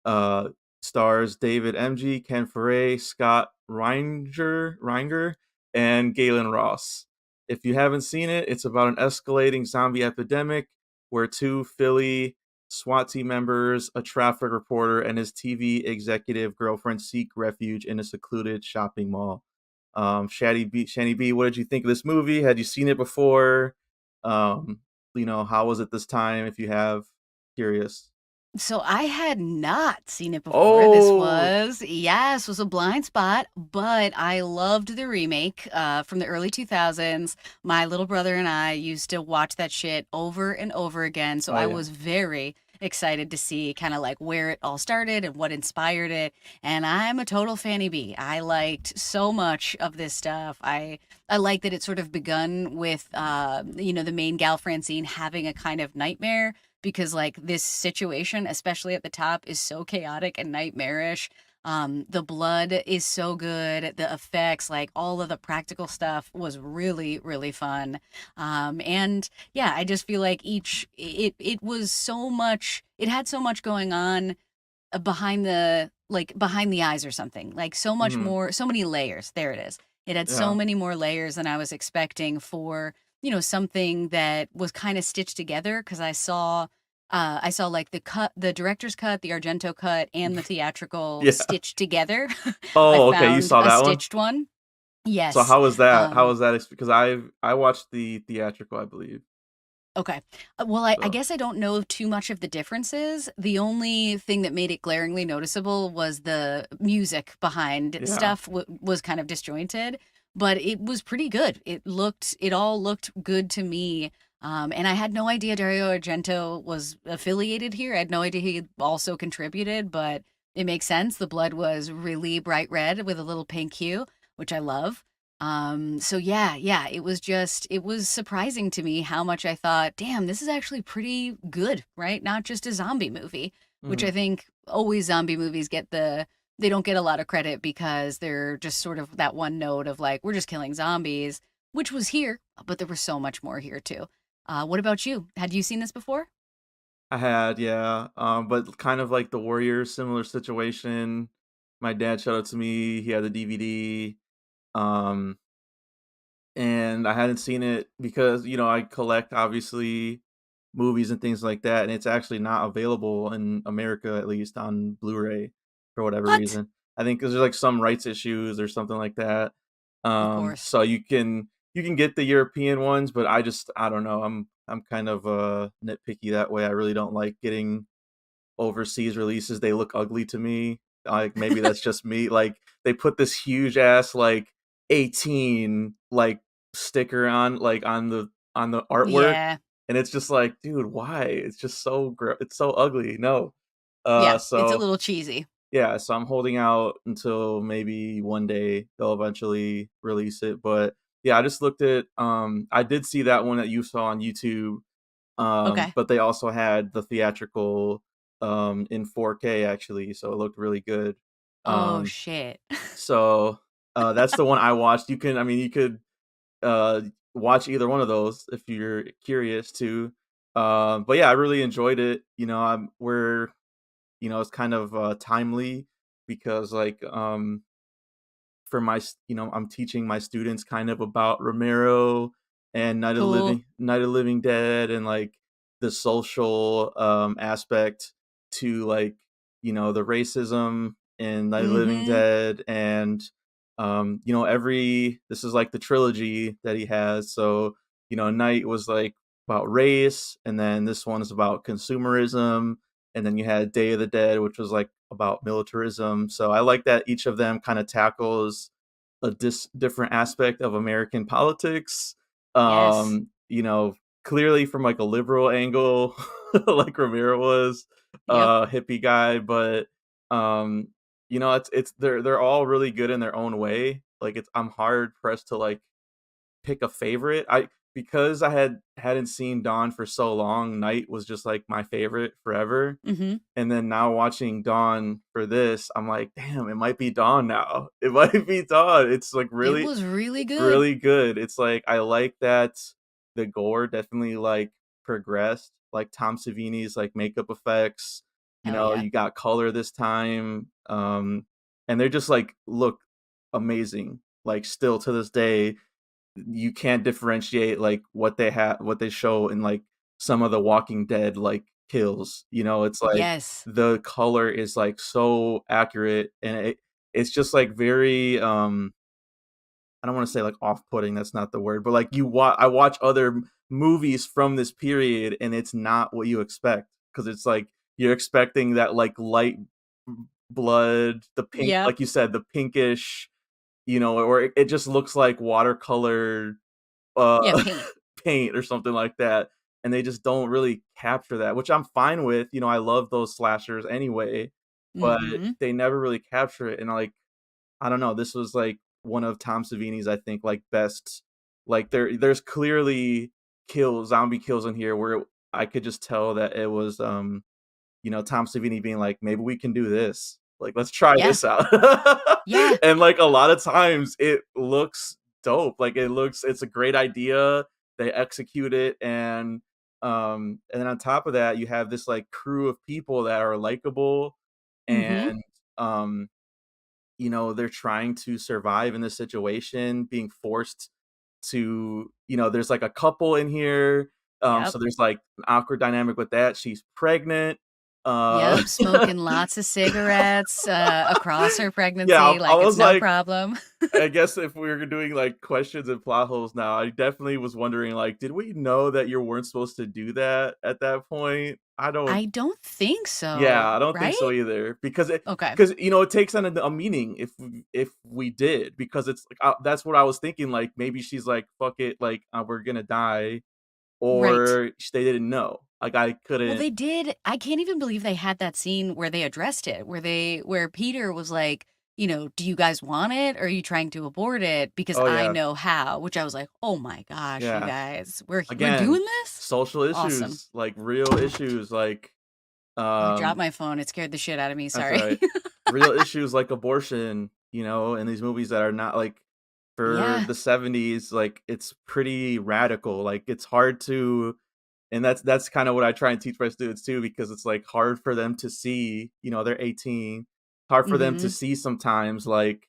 Uh, Stars David MG, Ken Foray, Scott Reinger, and Galen Ross. If you haven't seen it, it's about an escalating zombie epidemic where two Philly SWAT team members, a traffic reporter, and his TV executive girlfriend seek refuge in a secluded shopping mall. Shani B, what did you think of this movie? Had you seen it before? Um, how was it this time? If you have, curious. So I had not seen it before. Oh, Was a blind spot, but I loved the remake from the early 2000s. My little brother and I used to watch that shit over and over again. So oh I yeah, was very excited to see kind of like where it all started and what inspired it. And I'm a total fanny bee. I liked so much of this stuff. I like that it sort of begun with the main gal Francine having a kind of nightmare because like this situation, especially at the top, is so chaotic and nightmarish. The blood is so good. The effects, like all of the practical stuff, was really, really fun. And yeah, I just feel like it was so much. It had so much going on behind the eyes or something. Like so much hmm, more, so many layers. There it is. It had so yeah, many more layers than I was expecting for, something that was kind of stitched together because I saw like the director's cut, the Argento cut, and the theatrical yeah. stitched together. I Oh, okay, you found saw a that one. stitched one. So Yes. how was that? How Um, was that? Because I watched the theatrical, I believe. Okay. Well, I So guess I don't know too much of the differences. The only thing that made it glaringly noticeable was the music behind yeah, stuff was kind of disjointed, but it was pretty good. It all looked good to me. And I had no idea Dario Argento was affiliated here. I had no idea he also contributed, but it makes sense. The blood was really bright red with a little pink hue, which I love. So yeah, it was surprising to me how much I thought, damn, this is actually pretty good, right? Not just a zombie movie, which hmm, I think always zombie movies they don't get a lot of credit because they're just sort of that one note of like, we're just killing zombies, which was here, but there was so much more here too. What about you? Had you seen this before? I had, yeah. But kind of like the Warriors, similar situation. My dad showed it to me. He had the DVD. Um, and I hadn't seen it because I collect obviously movies and things like that, and it's actually not available in America, at least on Blu-ray, for whatever What? reason. I think because there's like some rights issues or something like that. Of course. So you can get the European ones, but I don't know. I'm kind of nitpicky that way. I really don't like getting overseas releases. They look ugly to me. Like maybe that's just me. Like they put this huge ass like 18 like sticker on the artwork, Yeah. and it's just like, dude, why? It's just it's so ugly. No. Yeah, it's a So little cheesy. yeah, so I'm holding out until maybe one day they'll eventually release it. But yeah, I just looked at I did see that one that you saw on YouTube, Okay. but they also had the theatrical in 4K actually, so it looked really good. Oh Um, shit. so that's the one I watched. You could uh, watch either one of those if you're curious to. But yeah, I really enjoyed it. It's kind of timely because like I'm teaching my students kind of about Romero and Cool. Night of Living Dead, and like the social aspect to like the racism in Night of the Living Mm-hmm. Dead, and every this is like the trilogy that he has. So Night was like about race, and then this one is about consumerism, and then you had Day of the Dead, which was like about militarism. So I like that each of them kind of tackles a different aspect of American politics. Yes. Clearly from like a liberal angle, like Romero was, Yep. hippie guy, but it's they're all really good in their own way. Like I'm hard pressed to like pick a favorite. I Because I hadn't seen Dawn for so long, Night was just like my favorite forever. Mm-hmm. And then now watching Dawn for this, I'm like, damn, it might be Dawn now. It might be Dawn. It's like It really, was really good. really good. It's like I like that the gore definitely like progressed, like Tom Savini's like makeup effects. Hell yeah. You got color this time, and they're just like look amazing. Like still to this day, you can't differentiate like what they show in like some of the Walking Dead like kills. It's like Yes. the color is like so accurate, and it's just like very I don't want to say like off-putting, that's not the word, but like I watch other movies from this period and it's not what you expect because it's like you're expecting that like light blood, the pink, Yep. like you said, the pinkish, or it just looks like watercolor Yeah, uh paint. paint or something like that, and they just don't really capture that, which I'm fine with. I love those slashers anyway, but Mm-hmm. they never really capture it, and like I don't know, this was like one of Tom Savini's, I think, like best. Like there's clearly zombie kills in here where I could just tell that it was Tom Savini being like, maybe we can do this. Like, let's try Yeah. this out. Yeah. And like a lot of times it looks dope. Like it's a great idea. They execute it, and then on top of that, you have this like crew of people that are likable, Mm-hmm. and um they're trying to survive in this situation, being forced to, there's like a couple in here. Yep. So there's like an awkward dynamic with that. She's pregnant. Uh Yep. Smoking lots of cigarettes across her yeah, pregnancy, I like it's was no like, problem. I guess if we were doing like questions and plot holes now, I definitely was wondering like, did we know that you weren't supposed to do that at that point? I don't I don't think Yeah, so, I don't think so right? either because Okay. it takes on a meaning if we did, because it's like that's what I was thinking, like maybe she's like fuck it, like we're gonna die, Right. or they didn't know. Like I Well, couldn't. they did. I can't even believe they had that scene where they addressed it, where Peter was like, do you guys want it or are you trying to abort it? Because Oh I yeah, know how, which I was like, oh my gosh, you yeah. guys, we're Again, doing this? social Awesome. issues, like real issues, like Oh, I dropped um my phone. It scared the shit out of me. that's Sorry. right. Real issues like abortion, in these movies that are not like for Yeah. the 70s, like it's pretty radical. Like it's hard to, and that's kind of what I try and teach my students too, because it's like hard for them to see, they're 18, hard for them to Mm-hmm. see sometimes like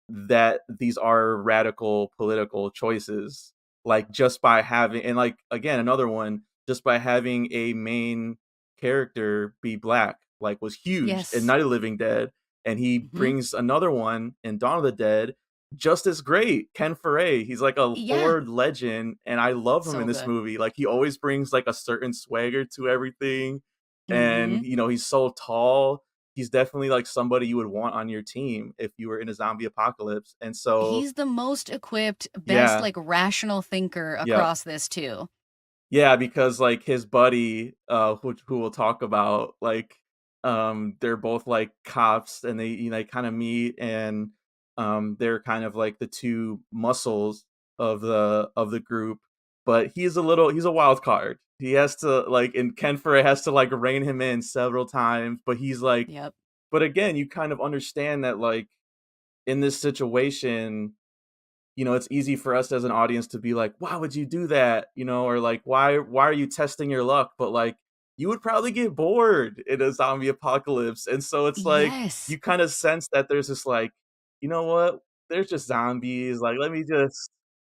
that these are radical political choices, like just by having, and like again another one, just by having a main character be black, like was huge in Yes. Night of the Living Dead, and he Mm-hmm. brings another one in Dawn of the Dead just as great. Ken Foray, he's like a Yeah. horror legend, and I love him in So this good. movie. Like he always brings like a certain swagger to everything, Mm-hmm. and he's so tall. He's definitely like somebody you would want on your team if you were in a zombie apocalypse. And so, He's the most equipped, best, yeah, like rational thinker yeah, across this too. yeah, because like his buddy, who we'll talk about, like, they're both like cops, and they kind of meet, and they're kind of like the two muscles of the group. But he's a wild card. He has to like, and Ken Furry has to like rein him in several times. But he's like, Yep. but again, you kind of understand that like in this situation, it's easy for us as an audience to be like, why would you do that? Or like, why are you testing your luck? But like, you would probably get bored in a zombie apocalypse. And so it's like, Yes. you kind of sense that there's this like, you know what? There's just zombies. Like, let me just,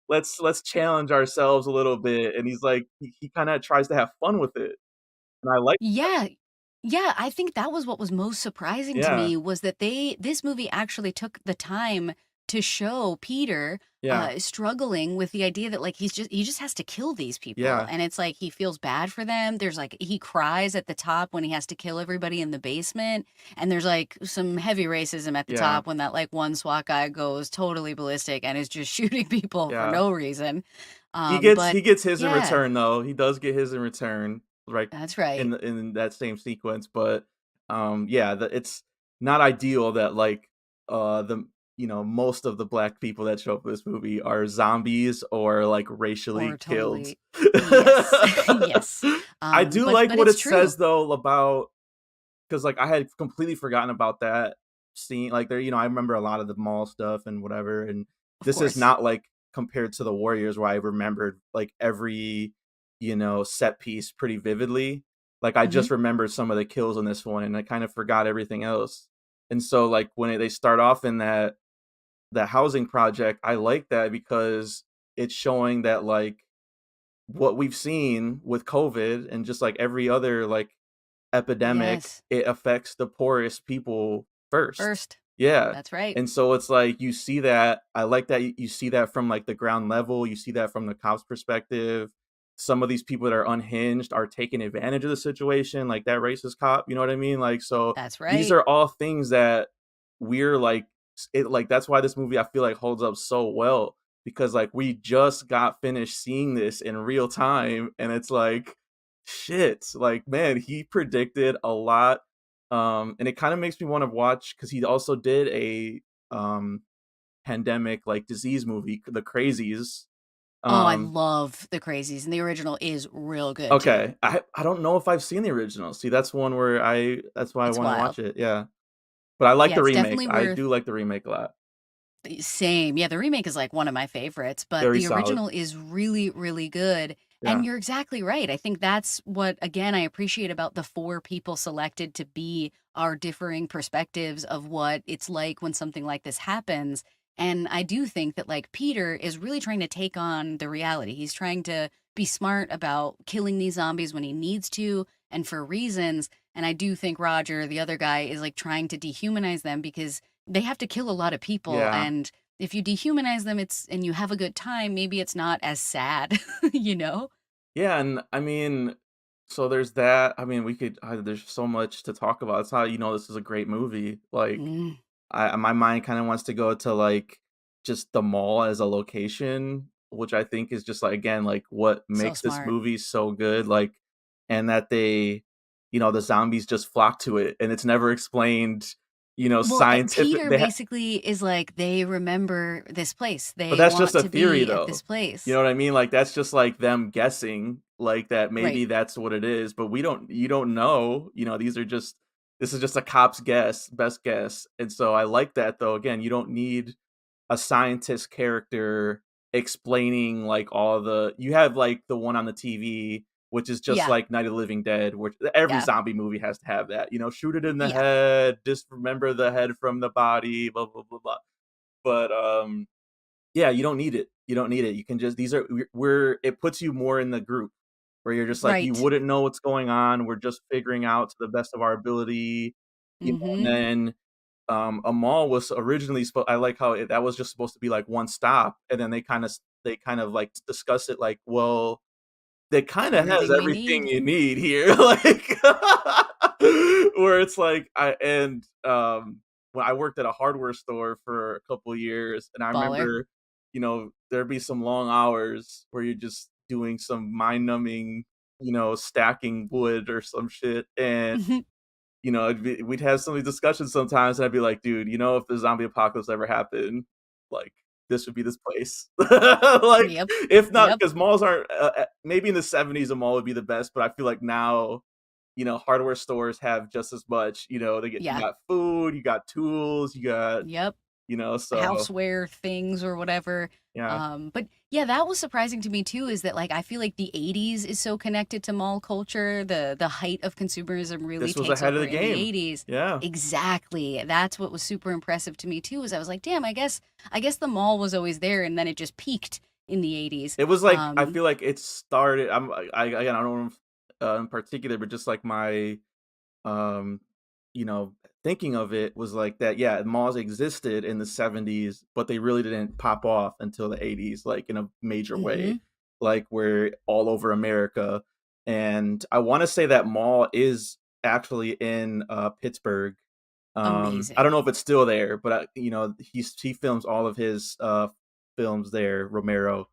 let's challenge ourselves a little bit. And he's like, he kind of tries to have fun with it. And I like, Yeah. Yeah, I think that was what was most surprising to yeah, me was that this movie actually took the time to show Peter yeah, struggling with the idea that like he just has to kill these people, yeah, and it's like he feels bad for them. There's like he cries at the top when he has to kill everybody in the basement, and there's like some heavy racism at the yeah, top when that like one SWAT guy goes totally ballistic and is just shooting people for yeah. no reason. He gets But he gets his in yeah, return though. He does get his in return, like that's right. in that same sequence. But yeah, it's not ideal that like the most of the black people that show up in this movie are zombies or like racially Or killed. totally yes. Yes. I do But like what it's it true. says though about, because like I had completely forgotten about that scene. Like there, I remember a lot of the mall stuff and whatever, and Of this is course. not like compared to the Warriors where I remembered like every set piece pretty vividly. Like, I Hmm. just remembered some of the kills in this one, and I kind of forgot everything else. And so, like, when they start off in that housing project, I like that because it's showing that, like, what we've seen with COVID and just like every other like epidemic, Yes. it affects the poorest people first. First. Yeah. That's right. And so it's like you see that. I like that you see that from like the ground level. You see that from the cops' perspective. Some of these people that are unhinged are taking advantage of the situation, like that racist cop. You know what I mean? Like, so That's these right. are all things that we're like, it like that's why this movie I feel like holds up so well because like we just got finished seeing this in real time and it's like shit like man he predicted a lot and it kind of makes me want to watch because he also did a um pandemic like disease movie The Crazies. Oh, I um love The Crazies, and the original is real good too. okay, I don't know if I've seen the original. See, that's one where I that's why I It's want to wild. watch it. Yeah, but I like Yeah, the it's remake. definitely I worth. do like the remake a lot. Same. Yeah, the remake is like one of my favorites, but Very the solid. original is really, really good. Yeah. And you're exactly right. I think that's what, again, I appreciate about the four people selected to be our differing perspectives of what it's like when something like this happens. And I do think that, like, Peter is really trying to take on the reality. He's trying to be smart about killing these zombies when he needs to and for reasons. And I do think Roger, the other guy, is like trying to dehumanize them because they have to kill a lot of people, Yeah. and if you dehumanize them, it's and you have a good time, maybe it's not as sad, you know? Yeah, and I mean, so there's that. I mean, we could there's so much to talk about. That's how you know this is a great movie. Like, Mm, I my mind kind of wants to go to like just the mall as a location, which I think is just like again like what so makes this smart. movie so good. Like, and that they, the zombies just flock to it, and it's never explained. Well, Scientific. Peter basically is like, they remember this place. But They that's just want a to theory be at this though. You place. know what I mean? Like, that's just, like, them guessing, like, that Right. maybe that's what it is, but we don't you don't know, these are just this is just a cop's guess, best guess, and so I like that though, again, you don't need a scientist character explaining, like, all the you have, like, the one on the TV, which is just Yeah. like Night of the Living Dead, which every Yeah. zombie movie has to have that, shoot it in the Yeah. head, dismember the head from the body, blah, blah, blah, blah, but, yeah, you don't need it. You don't need it. You can just these are we're it puts you more in the group where you're just like, you Right. wouldn't know what's going on. We're just figuring out to the best of our ability, and Mhm. then a mall was originally I like how that was just supposed to be like one stop, and then they kind of like discuss it like, well, that It's kinda has everything we everything need. you need here, like, where it's like when I worked at a hardware store for a couple years, and I Baller. remember, there'd be some long hours where you're just doing some mind-numbing, stacking wood or some shit, and we'd have some of these discussions sometimes, and I'd be like, "Dude, if the zombie apocalypse ever happened, like, this would be this place." Like, Yep. if not, Yep. because malls aren't maybe in the '70s, a mall would be the best, but I feel like now, hardware stores have just as much, you Yeah. got food, you got tools, you got, Yep. so Houseware things or whatever. yeah. But yeah, that was surprising to me too, is that like I feel like the 80s is so connected to mall culture. The height of consumerism really This was takes ahead of over the in the game. 80s. Yeah. Exactly. That's what was super impressive to me too, is I was like, damn, I guess the mall was always there and then it just peaked in the 80s. It was like I Um, feel like it started again, I don't know if, in particular, but just like my um, you know, thinking of it was like that, yeah, malls existed in the '70s, but they really didn't pop off until the '80s, like in a major way, mhm, like where all over America. And I want to say that mall is actually in Pittsburgh. I don't amazing. know if it's still there, but he films all of his films there, Romero.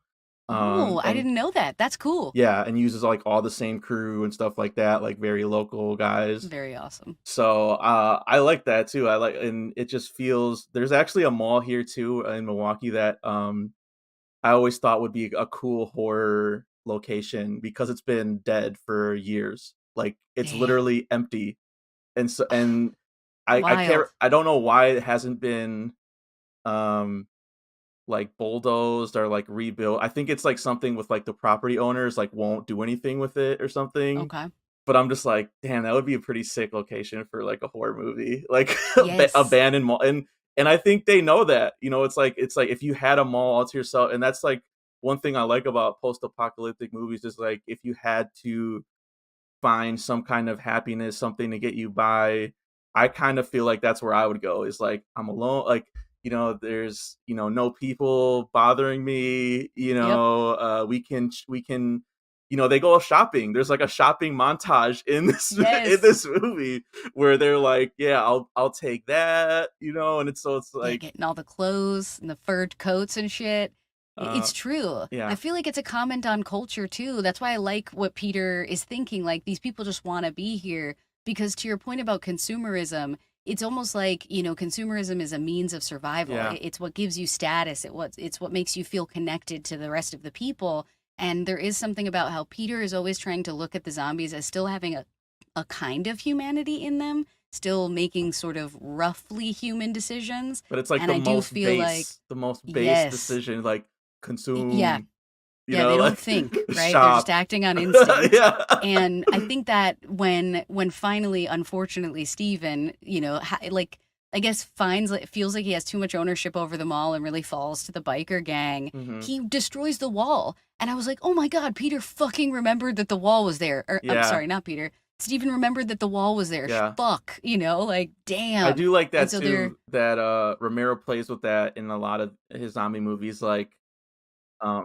Oh, I And didn't know that. That's cool. yeah, and uses like all the same crew and stuff like that, like very local guys. Very awesome. So, I like that too. And it just feels there's actually a mall here too in Milwaukee that, I always thought would be a cool horror location because it's been dead for years. Like, it's Damn. literally empty. And Wild. I don't know why it hasn't been, um, like, bulldozed or, like, rebuilt. I think it's, like, something with, like, the property owners, like, won't do anything with it or something. Okay. but I'm just like, damn, that would be a pretty sick location for like a horror movie, like Yes. abandoned mall. And I think they know that, it's like if you had a mall all to yourself, and that's like one thing I like about post-apocalyptic movies is like if you had to find some kind of happiness, something to get you by. I kind of feel like that's where I would go. Is like I'm alone, like there's no people bothering me. Yep. We can. They go shopping. There's like a shopping montage in this in Yes. this movie where they're like, yeah, I'll take that, and it's Yeah, like, getting all the clothes and the furred coats and shit. uh, It's true. I yeah, feel like it's a comment on culture too. That's why I like what Peter is thinking. Like these people just want to be here because to your point about consumerism, it's almost like, consumerism is a means of survival. yeah. It's what gives you status. It's what makes you feel connected to the rest of the people. And there is something about how Peter is always trying to look at the zombies as still having a kind of humanity in them, still making sort of roughly human decisions. But it's like And I do feel like, the most base yes, decision, like yeah, consume, yeah, they don't like think, right? They're just shop. acting on instinct. Yeah. And I think that when finally, unfortunately, Steven, like I guess finds like feels like he has too much ownership over them all and really falls to the biker gang, Hmm. he destroys the wall. And I was like, "Oh my God, Peter fucking remembered that the wall was there." Or I'm Yeah, sorry, not Peter. Steven remembered that the wall was there. yeah. Fuck, like I damn. do like And that so they're too, that, Romero plays with that in a lot of his zombie movies, like,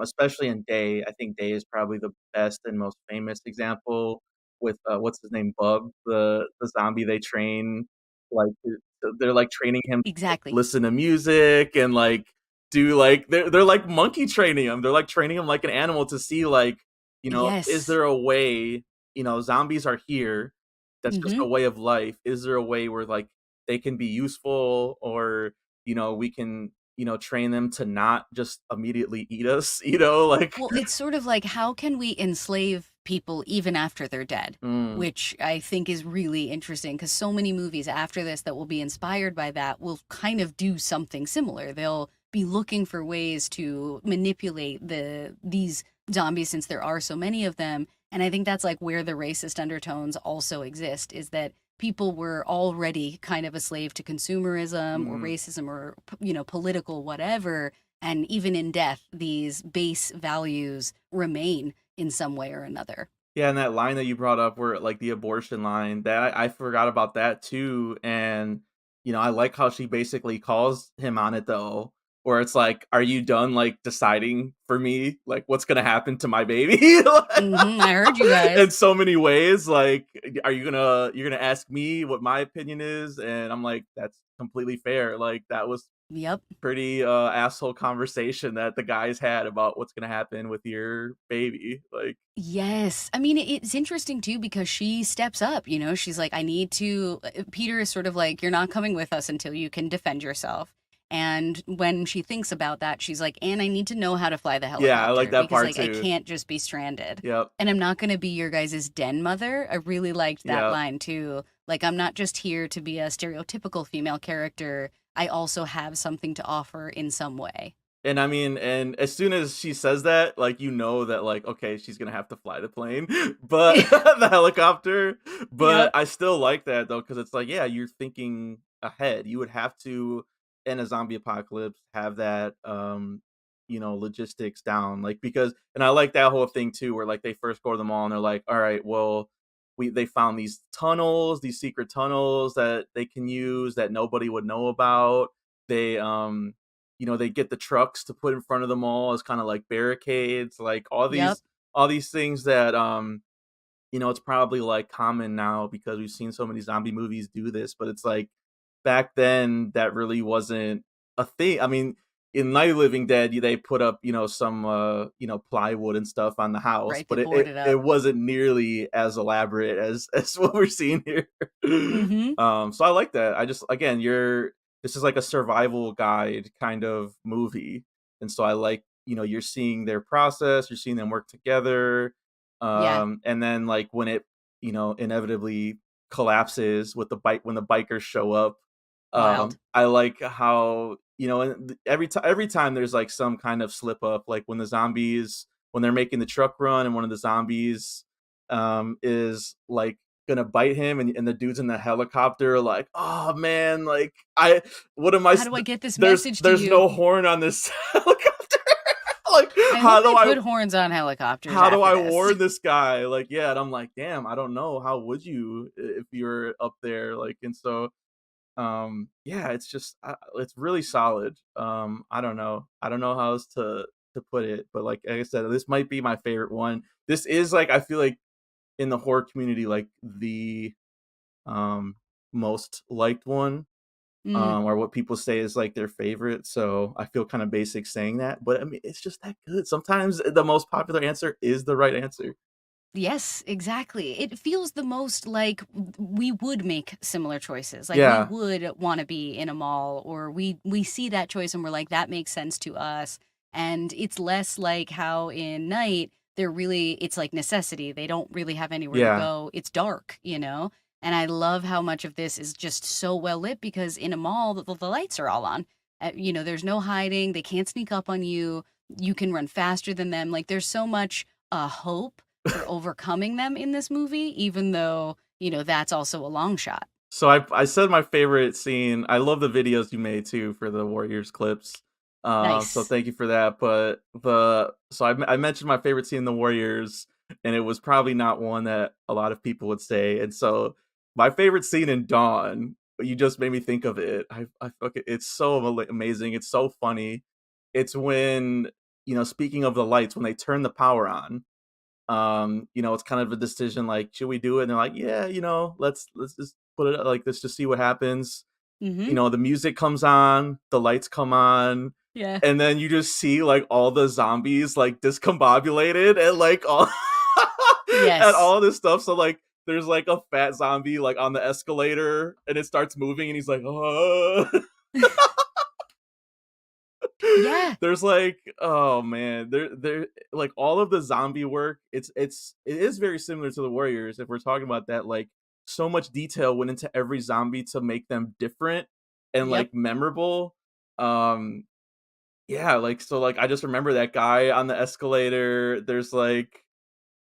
especially in Day. I think Day is probably the best and most famous example with, what's his name, Bub, the zombie they train, like, they're, like, training him to exactly. listen to music and, like, do, like they're, like, monkey training him. They're, like, training him like an animal to see, like, is Yes. there a way, zombies are here, that's just Mm-hmm. a way of life. Is there a way where, like, they can be useful, or, we can train them to not just immediately eat us, like. Well, it's sort of like how can we enslave people even after they're dead? Mm, Which I think is really interesting because so many movies after this that will be inspired by that will kind of do something similar. They'll be looking for ways to manipulate these zombies since there are so many of them. And I think that's like where the racist undertones also exist is that people were already kind of a slave to consumerism or mhm. racism or political whatever, and even in death, these base values remain in some way or another. Yeah, and that line that you brought up where, like, the abortion line, that I forgot about that too, and, I like how she basically calls him on it though, where it's like, "Are you done, like, deciding for me, like, what's gonna happen to my baby?" I heard you In guys. so many ways, like, are you're gonna ask me what my opinion is? And I'm like, "That's completely fair." Like, that was Yep. pretty, asshole conversation that the guys had about what's gonna happen with your baby, like. Yes. I mean, it's interesting too because she steps up, she's like, I need to. Peter is sort of like, you're not coming with us until you can defend yourself. And when she thinks about that, she's like, and I need to know how to fly the Yeah, I like helicopter that because, part like, I too. can't just be stranded. Yep, And I'm not going to be your guys' den mother. I really liked that yep. line too. Like, I'm not just here to be a stereotypical female character. I also have something to offer in some way. And I mean, and as soon as she says that, like, that, like, okay, she's gonna have to fly the plane, but the helicopter. But Yep. I still like that though, because it's like, yeah, you're thinking ahead. You would have to, in a zombie apocalypse, have that, logistics down, like, because, and I like that whole thing too, where like they first go to the mall and they're like, all right, well, they found these tunnels, these secret tunnels that they can use that nobody would know about. They they get the trucks to put in front of the mall as kind of like barricades, like Yep. all these things that it's probably like common now because we've seen so many zombie movies do this, but it's like back then that really wasn't a thing. I mean, in Night of the Living Dead, they put up, some plywood and stuff on the house, Right. They but board it it up. wasn't nearly as elaborate as as what we're seeing here. Mm-hmm. So I like that. I just, again, this is like a survival guide kind of movie, and so I like, you're seeing their process, you're seeing them work together, Yeah. and then like when it, inevitably collapses with the bike when the bikers show up. Wild. I like how, and every time there's like some kind of slip up, like when they're making the truck run and one of the zombies is like gonna bite him, and the dudes in the helicopter are like, oh man, like I what am I? How do I get this There's message to there's you? no horn on this helicopter. Like I hope how do they I put horns on helicopters how do after I this. warn this guy? Like, yeah, and I'm like, damn, I don't know. How would you if you're up there? Like, and so, yeah, it's just, it's really solid. I don't know how else to put it, but like I said, this might be my favorite one. This is like, I feel like in the horror community, like the um most liked one, Mm. or what people say is like their favorite. So I feel kind of basic saying that, but I mean, it's just that good. Sometimes the most popular answer is the right answer. Yes, exactly. It feels the most like we would make similar choices. Like we Yeah, would want to be in a mall, or we see that choice and we're like that makes sense to us. And it's less like how in Night they're really it's like necessity. They don't really have anywhere to yeah, go. It's dark, you know? And I love how much of this is just so well lit because in a mall the lights are all on. There's no hiding. They can't sneak up on you. You can run faster than them. Like there's so much hope for overcoming them in this movie, even though, that's also a long shot. so I said my favorite scene. I love the videos you made too for the Warriors clips. So Nice. thank you for that. But I mentioned my favorite scene in the Warriors, and it was probably not one that a lot of people would say. And so my favorite scene in Dawn, you just made me think of it. I fucking, it's so amazing. It's so funny. It's when, speaking of the lights, when they turn the power on, it's kind of a decision like, should we do it? And they're like, yeah, let's just put it like, let's just see what happens. Mm-hmm. The music comes on, the lights come on, Yeah. and then you just see like all the zombies like discombobulated and like all and Yes. all this stuff. So like there's like a fat zombie like on the escalator, and it starts moving, and he's like, oh. Yeah. There's like, oh man, there like all of the zombie work, it is very similar to the Warriors if we're talking about that. Like so much detail went into every zombie to make them different and Yep. like memorable. um yeah, like, so like I just remember that guy on the escalator. There's like,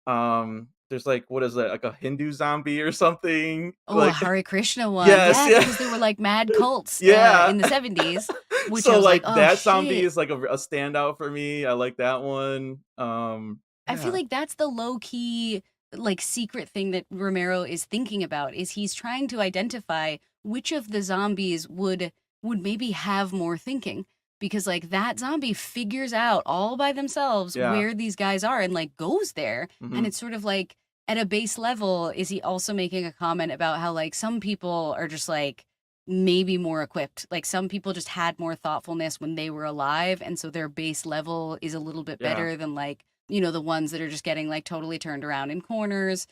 what is that, like a Hindu zombie or something, Oh, a like. Hare Krishna one. Yes, Yeah, yeah. because there were like mad cults Yeah. in the 70s, which I So, was like, like, oh that zombie shit. is, like, a standout for me. I like that one. I feel Yeah. like that's the low key, like, secret thing that Romero is thinking about is he's trying to identify which of the zombies would maybe have more thinking because like that zombie figures out all by themselves Yeah. where these guys are and like goes there and Mhm. it's sort of like at a base level is he also making a comment about how like some people are just like maybe more equipped like some people just had more thoughtfulness when they were alive and so their base level is a little bit Yeah. better than like the ones that are just getting like totally turned around in corners.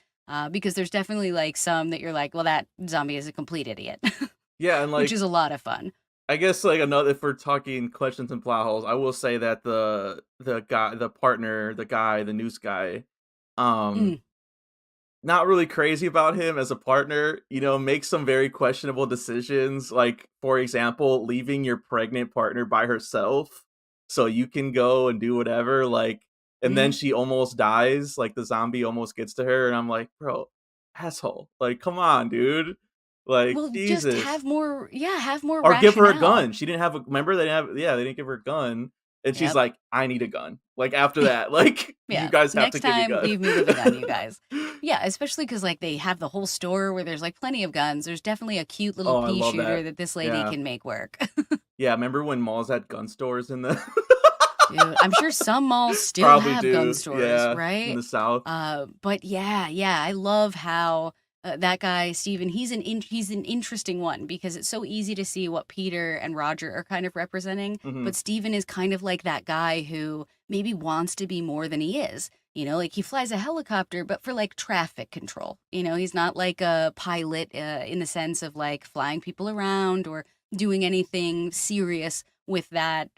Because there's definitely like some that you're like, well, that zombie is a complete idiot, Yeah, and, which like, is a lot of fun. I guess, like, another, if we're talking questions and plot holes, I will say that the guy, the partner, the guy, the noose guy, um Mm, not really crazy about him as a partner, makes some very questionable decisions. Like, for example, leaving your pregnant partner by herself so you can go and do whatever. Like, and then hmm she almost dies. Like, the zombie almost gets to her. And I'm like, bro, asshole. Like, come on, dude. Like, Well, just Jesus. have more Or give her a rationale. gun. She didn't have a, remember they didn't have, yeah, they didn't give her a gun. And she's Yep. like, I need a gun. Like, after that, like, you Yeah. guys have to Next give me a time, gun. leave me with a gun, you guys. Yeah, especially because like they have the whole store where there's like plenty of guns. There's definitely a cute little Oh, I pea love shooter that. that this lady Yeah. can make work. Yeah, remember when malls had gun stores in the Dude, I'm sure some malls still Probably have gun do, stores, yeah, in right? the South. But yeah, I love how that guy Steven, he's an interesting one because it's so easy to see what Peter and Roger are kind of representing, but Mhm. Steven is kind of like that guy who maybe wants to be more than he is. Like he flies a helicopter, but for like traffic control. He's not like a pilot in the sense of like flying people around or doing anything serious with that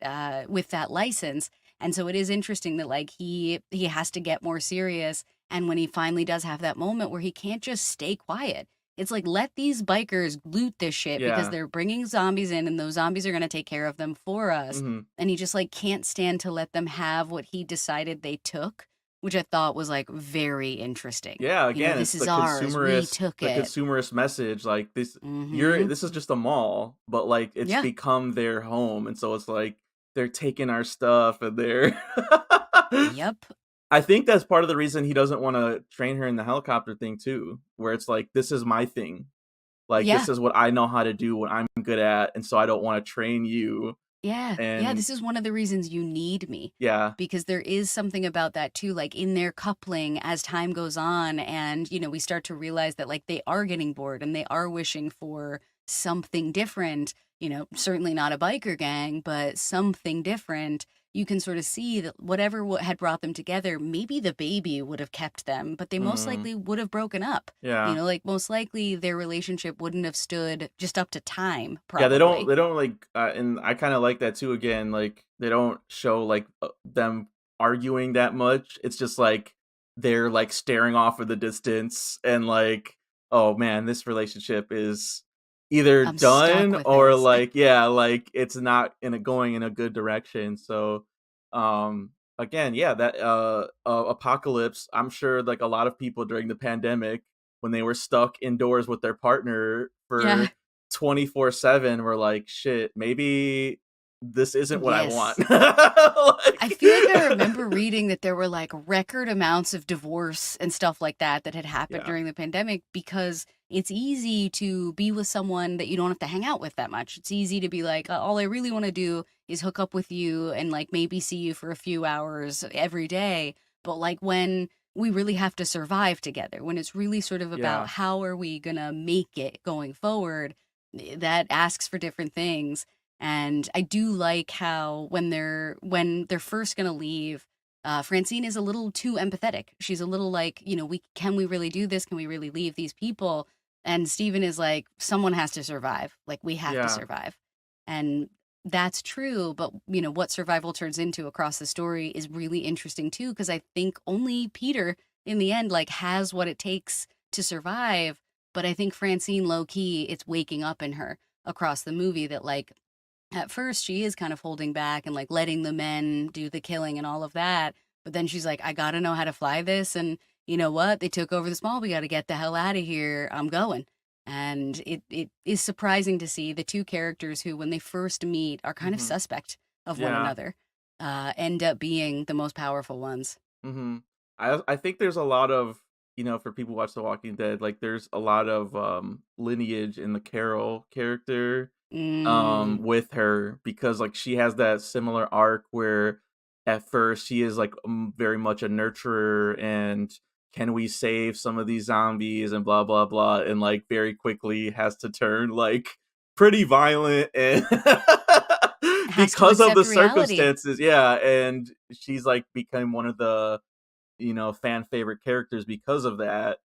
license. And so it is interesting that like he has to get more serious. And when he finally does have that moment where he can't just stay quiet, it's like let these bikers loot this shit because Yeah. they're bringing zombies in and those zombies are going to take care of them for us. Mhm. And he just like can't stand to let them have what he decided they took. which I thought was like very interesting. Yeah, You know, again, this it's is ours. We took the it. consumerist message, like, Mm-hmm. this is just a mall, but, like, it's Yeah. become their home, and so it's like, they're taking our stuff and they're Yep. I think that's part of the reason he doesn't wanna train her in the helicopter thing too, where it's like, "This is my thing. Like, Yeah. this is what I know how to do, what I'm good at, and so I don't wanna train you." Yeah. Yeah. And This is one of the reasons you need me, yeah, because there is something about that too, like in their coupling as time goes on. And, you know, we start to realize that like they are getting bored and they are wishing for something different, you know, certainly not a biker gang, but something different. You can sort of see that whatever had brought them together, maybe the baby would have kept them, but they most mhm, likely would have broken up. You yeah. know, like most likely their relationship wouldn't have stood just up to time, Yeah, probably. they don't, like, and I kinda like that too again, like, they don't show, like, them arguing that much. It's just, like, they're, like, staring off in the distance and, like, "Oh, man, this relationship is either I'm stuck done with or, this. like, yeah, like, it's not in a going in a good direction." So, again, yeah, that, apocalypse, I'm sure, like, a lot of people during the pandemic, when they were stuck indoors with their partner Yeah. for 24/7 we're like, "Shit, maybe this isn't what I want." Yes. I Like feel like I remember reading that there were like record amounts of divorce and stuff like that that had happened Yeah, during the pandemic because it's easy to be with someone that you don't have to hang out with that much. It's easy to be like, all I really want to do is hook up with you and like maybe see you for a few hours every day. But like when we really have to survive together, when it's really sort of about yeah, how are we going to make it going forward, that asks for different things. And I do like how when they're first gonna leave, Francine is a little too empathetic. She's a little like, you know, we really do this? Can we really leave these people? And Steven is like, someone has to survive. Like we have to yeah, survive. And that's true, but you know, what survival turns into across the story is really interesting too, because I think only Peter in the end like has what it takes to survive. But I think Francine low key, it's waking up in her across the movie that like at first she is kind of holding back and like letting the men do the killing and all of that. But then she's like, I gotta know how to fly this. And you know what? They took over the mall. We gotta get the hell out of here. I'm going. And it is surprising to see the two characters who, when they first meet, are kind of mhm, suspect of one yeah, another, end up being the most powerful ones. mhm. I think there's a lot of, for people who watch The Walking Dead, like, there's a lot of, lineage in the Carol character, Mm, with her because, like, she has that similar arc where at first she is, like, very much a nurturer and can we save some of these zombies and blah blah blah, and like very quickly has to turn like pretty violent and has to because of the accept reality. circumstances, yeah, and she's like become one of the fan favorite characters because of that.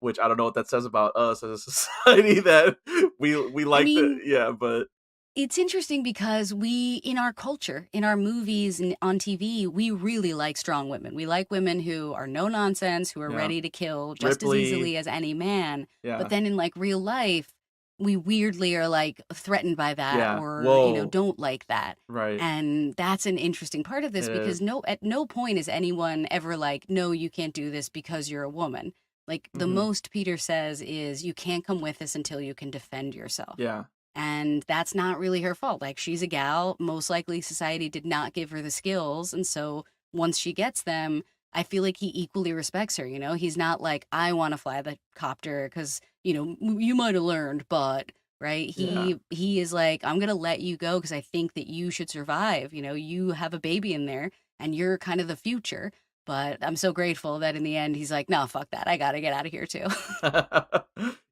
Which I don't know what that says about us as a society that we I like the mean, yeah, but it's interesting because we, in our culture, in our movies and on TV, we really like strong women. We like women who are no nonsense, who are yeah, ready to kill just as Ripley, easily as any man. But yeah, then in like real life, we weirdly are like threatened by that yeah, or, you know, whoa, don't like that. right, And that's an interesting part of this it because is, at no point is anyone ever like, no, you can't do this because you're a woman. Like the mhm, most Peter says is, you can't come with us until you can defend yourself. yeah, And that's not really her fault. Like, she's a gal. Most likely, society did not give her the skills. And so, once she gets them, I feel like he equally respects her. You know, he's not like, I want to fly the copter because, you know, you might have learned, but, right? yeah, He is like, I'm going to let you go because I think that you should survive. You know, you have a baby in there and you're kind of the future. But I'm so grateful that in the end, he's like, no, fuck that. I got to get out of here too.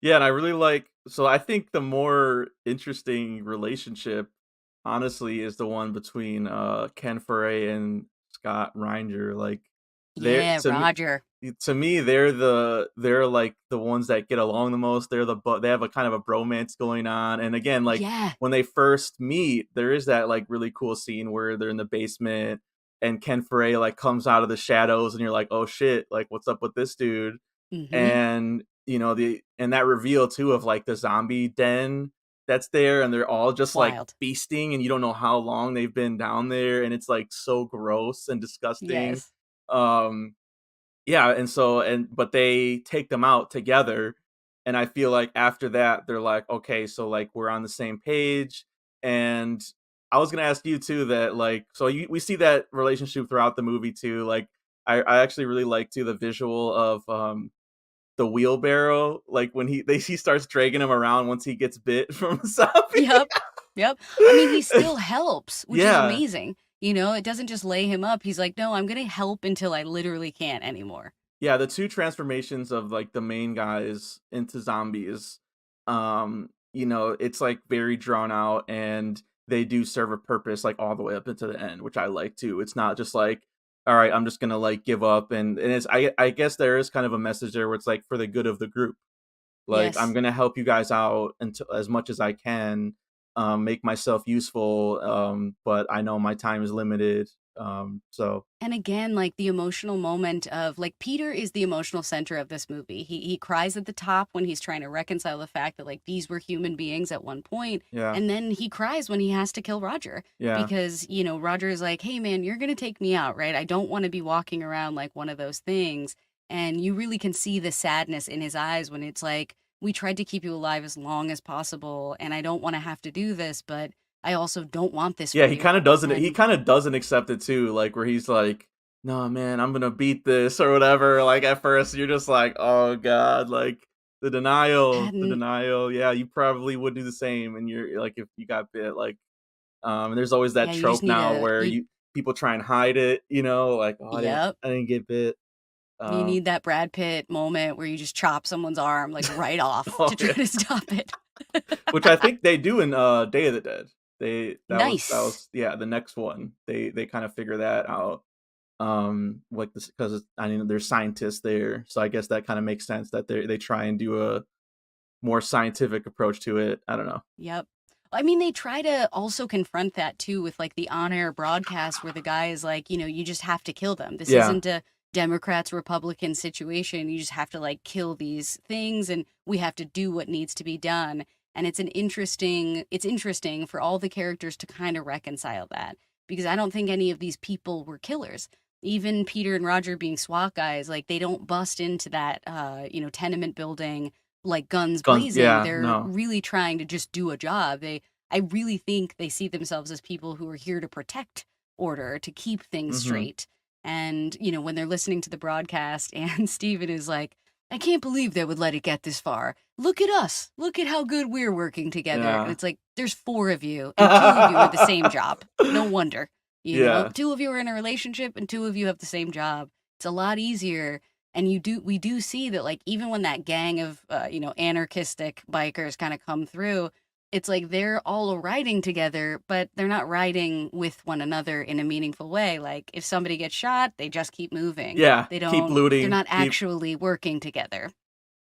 yeah, and I really like. So I think the more interesting relationship, honestly, is the one between Ken Foray and Scott Reinger. Like, they're Yeah, Roger. to me they're like the ones that get along the most. They have a kind of a bromance going on, and again, like Yeah. when they first meet, there is that like really cool scene where they're in the basement and Ken Foray like comes out of the shadows, and you're like, oh shit, like what's up with this dude? Mm-hmm. And that reveal too of like the zombie den that's there, and they're all just like Wild. feasting, and you don't know how long they've been down there, and it's like so gross and disgusting. Yes. Um, yeah, and so but they take them out together, and I feel like after that they're like, okay, so like we're on the same page. And I was gonna ask you too that like so we see that relationship throughout the movie too. Like I actually really like too the visual of the wheelbarrow, like when he starts dragging him around once he gets bit from a zombie. Yep. Yep. I mean, he still helps, which is Yeah. amazing. You know, it doesn't just lay him up. He's like, no, I'm going to help until I literally can't anymore. Yeah, the 2 transformations of, like, the main guys into zombies, it's, like, very drawn out, and they do serve a purpose, like, all the way up into the end, which I like too. It's not just like, "Alright, I'm just gonna, like, give up," and it's I guess there is kind of a message there where it's, like, for the good of the group. Like, I'm Yes. gonna help you guys out until as much as I can, make myself useful, but I know my time is limited, so And again, like the emotional moment of like Peter is the emotional center of this movie. He cries at the top when he's trying to reconcile the fact that like these were human beings at one point, yeah, and then he cries when he has to kill Roger yeah. because, you know, Roger is like, "Hey man, you're going to take me out, right? I don't want to be walking around like one of those things." And you really can see the sadness in his eyes when it's like, "We tried to keep you alive as long as possible, and I don't want to have to do this, but I also don't want this Yeah, for he you." kinda doesn't he And kinda doesn't accept it too, like, where he's like, "No, man, I'm gonna beat this," or whatever, like, at first, you're just like, "Oh god," like, the and denial, yeah, you probably would do the same, and you're like, if you got bit, like, and there's always that yeah, you just trope need now a where you you people try and hide it, like, "Oh, yep. I didn't get bit." You Um, need that Brad Pitt moment where you just chop someone's arm, like, right off oh, to try yeah, to stop it. which I think they do in, Day of the Dead. That Nice. was yeah, the next one. They kinda figure that out. Like this because I mean there's scientists there, so I guess that kind of makes sense that they try and do a more scientific approach to it. I don't know. Yep. I mean, they try to also confront that too with, like, the on-air broadcast where the guy is like, you know, "You just have to kill them. This Yeah. isn't a Democrats, Republican situation. You just have to, like, kill these things, and we have to do what needs to be done." And it's interesting for all the characters to kinda reconcile that, because I don't think any of these people were killers. Even Peter and Roger being SWAT guys, like, they don't bust into that, you know, tenement building like guns Guns. blazing. Yeah. They're No. really trying to just do a job. I really think they see themselves as people who are here to protect order, to keep things Hmm. straight. And, you know, when they're listening to the broadcast and Steven is like, "I can't believe they would let it get this far. Look at us. Look at how good we're working together." And Yeah. it's like, there's four of you, and two of you are the same job. No wonder. You know, Yeah. two of you are in a relationship and two of you have the same job. It's a lot easier, and we do see that like even when that gang of you know, anarchistic bikers kind of come through, it's like they're all riding together, but they're not riding with one another in a meaningful way. Like if somebody gets shot, they just keep moving. Yeah. Keep They're looting. not Keep. actually working together.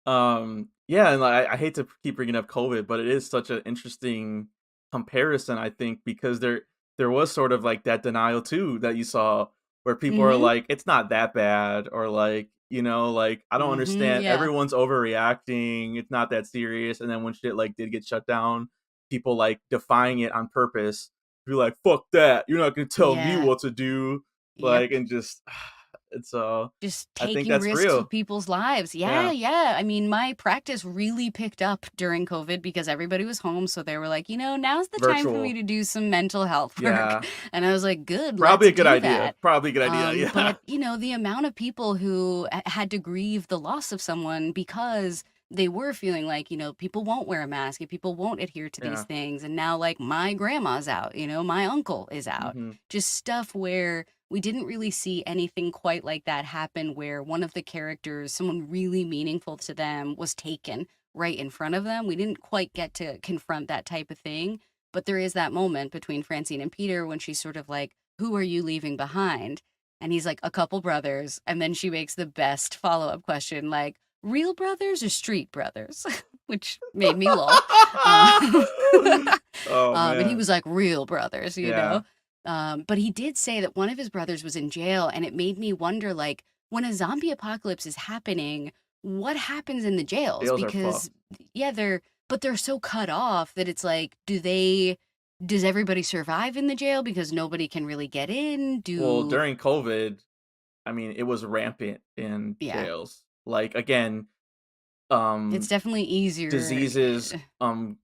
Yeah, and like, I hate to keep bringing up COVID, but it is such an interesting comparison, I think, because there was sort of like that denial too that you saw where people are Mhm. like, it's not that bad, or like, like I don't Mhm. understand, Yeah. everyone's overreacting, it's not that serious. And then when shit like did get shut down, people like defying it on purpose, be like, fuck that, you're not gonna tell me Yeah. what to do, like, Yep. and just it's Just I think taking that's risks with real. people's lives. Yeah, Yeah. yeah. I mean, my practice really picked up during COVID because everybody was home. So they were like, you know, now's the time for me Virtual. to do some mental health work. Yeah. And I was like, good, Probably let's a good do idea. that. Probably a good idea, yeah. But, you know, the amount of people who had to grieve the loss of someone because they were feeling like, you know, people won't wear a mask and people won't adhere to these Yeah. things. And now, like, my grandma's out, you know, my uncle is out. Mhm. Just stuff where we didn't really see anything quite like that happen where one of the characters, someone really meaningful to them, was taken right in front of them. We didn't quite get to confront that type of thing. But there is that moment between Francine and Peter when she's sort of like, "Who are you leaving behind?" And he's like, "A couple brothers." And then she makes the best follow up question, like, "Real brothers or street brothers?" Which made me lol. Um, Oh, and he man. was like, "Real brothers," you Yeah. know? But he did say that one of his brothers was in jail, and it made me wonder, like, when a zombie apocalypse is happening, what happens in the jails? Jails are fucked. Because, yeah, they're so cut off that it's like, does everybody survive in the jail because nobody can really get in? Well, Do during COVID, I mean, it was rampant in Yeah. jails. Like, again, It's um, definitely easier diseases,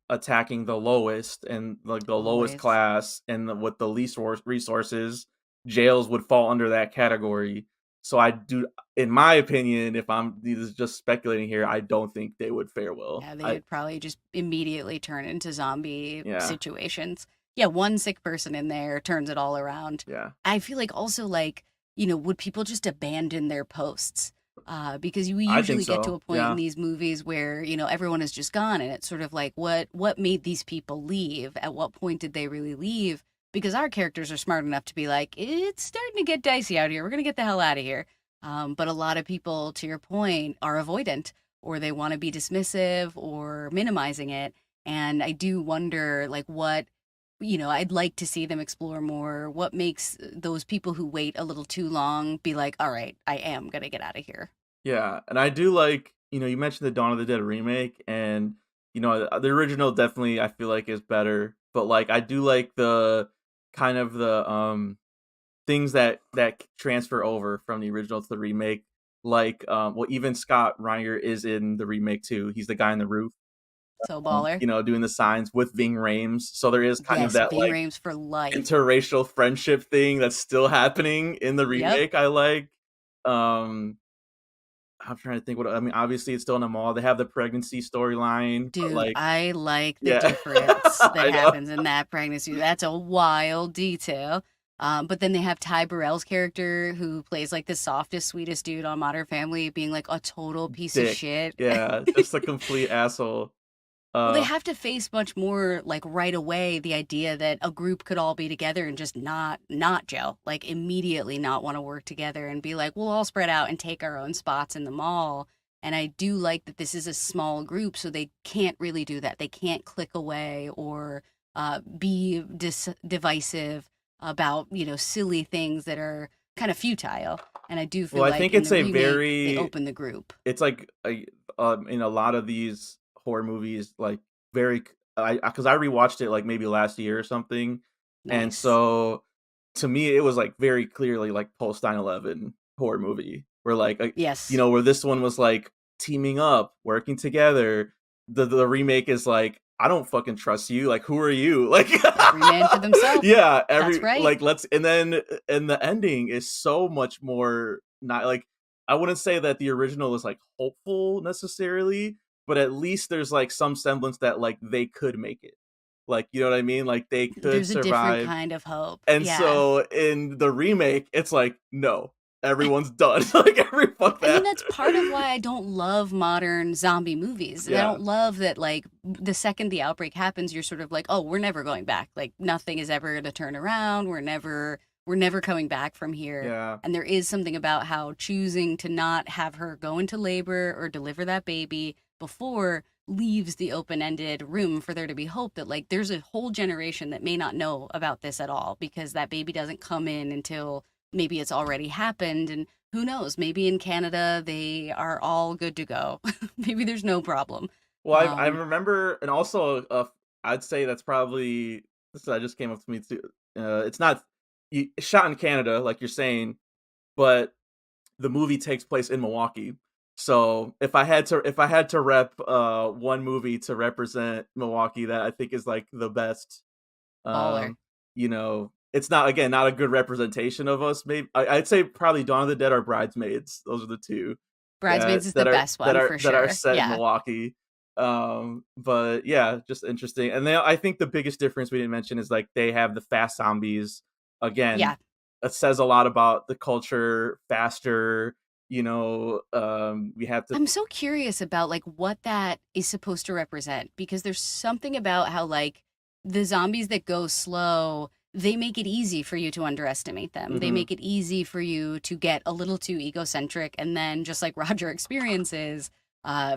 attacking the lowest and, like, the lowest always. class and with the least resources, jails would fall under that category. So I do in my opinion, if I'm this is just speculating here, I don't think they would fare well. Yeah, they would probably just immediately turn into zombie Yeah, situations. Yeah, one sick person in there turns it all around. yeah. I feel like also like, would people just abandon their posts? Because we I think usually get to so. a point in Yeah, these movies where, everyone is just gone and it's sort of like what made these people leave? At what point did they really leave? Because our characters are smart enough to be like, it's starting to get dicey out here. We're gonna get the hell out of here. But a lot of people, to your point, are avoidant or they want to be dismissive or minimizing it. And I do wonder, like, I'd like to see them explore more. What makes those people who wait a little too long be like, all right, I am going to get out of here? yeah, and I do like you mentioned the Dawn of the Dead remake, and, the original definitely I feel like is better, but, like, I do like the kind of things that transfer over from the original to the remake, like, well, even Scott Reiner is in the remake too. He's the guy on the roof, So, baller. doing the signs with Ving Rhames. So there is kind of Yes, that Ving like Rhames for life. interracial friendship thing that's still happening in the Yep. remake. I like. Um, I'm trying to think what I mean. Obviously, it's still in the mall. They have the pregnancy storyline, but Dude, like, I like the yeah, difference that I know. happens in that pregnancy. That's a wild detail. But then they have Ty Burrell's character who plays like the softest, sweetest dude on Modern Family being like a total piece of Dick. shit. Yeah, just a complete asshole. Well, they Uh, have to face much more like right away the idea that a group could all be together and just not gel, like immediately not want to work together and be like, we'll all spread out and take our own spots in the mall. And I do like that this is a small group, so they can't really do that. They can't click away or be divisive about silly things that are kind of futile. And I do well, feel I like think in it's the a remake they very open the group. it's like in a lot of these horror movies, like very I because I rewatched it like maybe last year or something, and Nice. so to me it was like very clearly like post 9/11 horror movie where Yes. where this one was like teaming up, working together. The remake is like I don't fucking trust you. Like who are you? Like Every man for themselves. yeah, That's every right. like let's and the ending is so much more not like I wouldn't say that the original is like hopeful necessarily, but at least there's like some semblance that like they could make it. Like, you know what I mean? Like they could There's a different survive. kind of hope. And Yeah. so in the remake, it's like, no, everyone's done. Like every fuck I mean, that. that's part of why I don't love modern zombie movies. I Yeah. don't love that, like, the second the outbreak happens, you're sort of like, oh, we're never going back. Like, nothing is ever going to turn around. We're never coming back from here. Yeah. And there is something about how choosing to not have her go into labor or deliver that baby before leaves the open-ended room for there to be hope that like there's a whole generation that may not know about this at all because that baby doesn't come in until maybe it's already happened and who knows, maybe in Canada they are all good to go. Maybe there's no problem. Well, I um remember, and also, I'd say that's probably this just came up to me too. It's not it's shot in Canada, like you're saying, but the movie takes place in Milwaukee. So if I had to rep one movie to represent Milwaukee that I think is like the best, Baller. um, it's not again not a good representation of us. Maybe I'd say probably Dawn of the Dead or Bridesmaids. Those are the two Bridesmaids is the that are best that one are for that are sure. set in Yeah. Milwaukee. But yeah, just interesting. And I think the biggest difference we didn't mention is like they have the fast zombies. Again, Yeah. it says a lot about the culture. Faster, we have to. I'm so curious about like what that is supposed to represent because there's something about how like the zombies that go slow, they make it easy for you to underestimate them. They Mhm. make it easy for you to get a little too egocentric and then just like Roger experiences,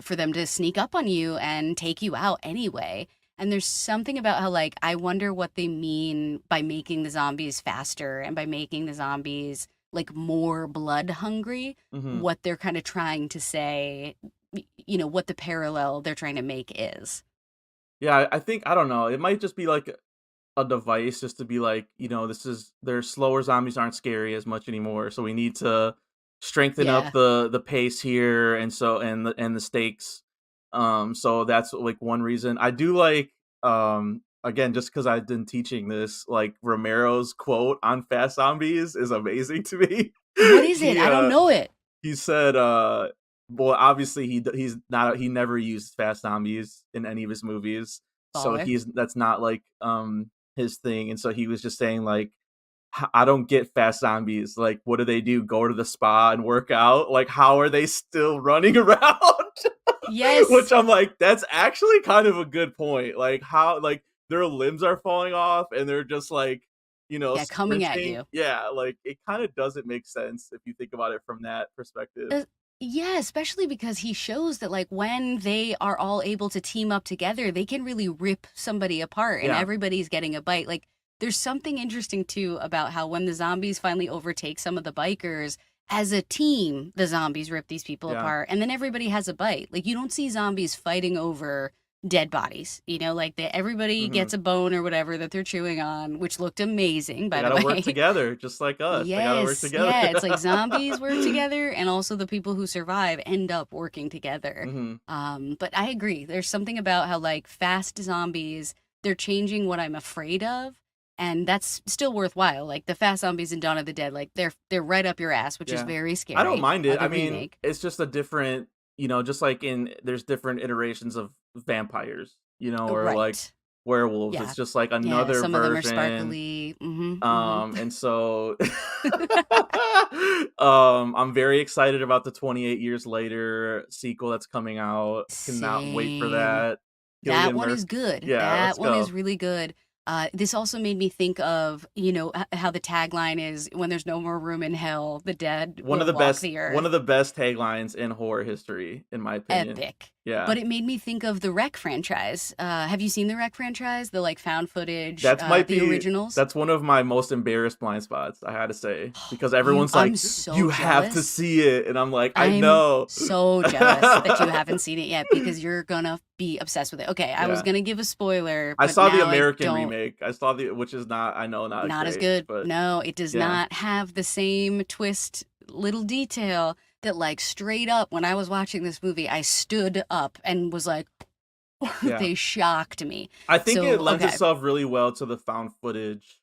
for them to sneak up on you and take you out anyway. And there's something about how like I wonder what they mean by making the zombies faster and by making the zombies like more blood hungry, Mhm. what they're kind of trying to say, what the parallel they're trying to make is. Yeah, I think I don't know. It might just be like a device just to be like, their slower zombies aren't scary as much anymore. So we need to strengthen up Yeah. the pace here, and so and the stakes. So that's like one reason. I do like again, just because I've been teaching this, like Romero's quote on Fast Zombies is amazing to me. What is it? he I don't uh know it. he said well, obviously he never used Fast Zombies in any of his movies, so Baller. he's that's not like his thing, and so he was just saying like, I don't get Fast Zombies. Like, what do they do? Go to the spa and work out? Like, how are they still running around? Which Yes. I'm like, that's actually kind of a good point. Like, how, like, their limbs are falling off and they're just like, Yeah, coming at sprinting. you. Yeah, like, it kind of doesn't make sense if you think about it from that perspective. Uh, yeah, especially because he shows that like when they are all able to team up together, they can really rip somebody apart and Yeah. everybody's getting a bite. Like there's something interesting too about how when the zombies finally overtake some of the bikers, as a team, the zombies rip these people Yeah. apart and then everybody has a bite. Like you don't see zombies fighting over dead bodies, like everybody Hmm. gets a bone or whatever that they're chewing on, which looked amazing They by got the to work way. together, just like us. They got to work Yes, together. yeah, it's like zombies work together, and also the people who survive end up working together. Hmm. But I agree. There's something about how like fast zombies, they're changing what I'm afraid of, and that's still worthwhile. Like the fast zombies in Dawn of the Dead, like they're right up your ass, which is Yeah. very I don't scary. mind it. I The mean, remake, it's just a different, just like in there's different iterations of vampires, or like right? werewolves. Yeah, It's just like yeah. another Some of them are version. sparkly. Mm-hmm. And so I'm very excited about the 28 years later sequel that's coming out. Cannot wait for Same. that. That Killian one Murphy. is good. Yeah, let's That one is go. really good. This also made me think of, how the tagline is, when there's no more room in hell, the dead will walk the One earth. of the best taglines in horror history, in my opinion. Epic. Yeah. But it made me think of the Wreck franchise. Have you seen the Wreck franchise? The like found footage, That's might the be originals? that's one of my most embarrassed blind spots, I had to say, because everyone's I'm like, so "You have to jealous. see it," and I'm like, "I I'm know." so jealous that you haven't seen it yet because you're gonna be obsessed with it. Okay, I was Yeah. gonna give a spoiler, I but saw the now I American don't. remake. I saw which is not, I know, not Not as great, good. but No, it does yeah. not have the same twist, little detail that, like, straight up, when I was watching this movie, I stood up and was like, Yeah. they shocked me. I think it So, lends okay. itself really well to the found footage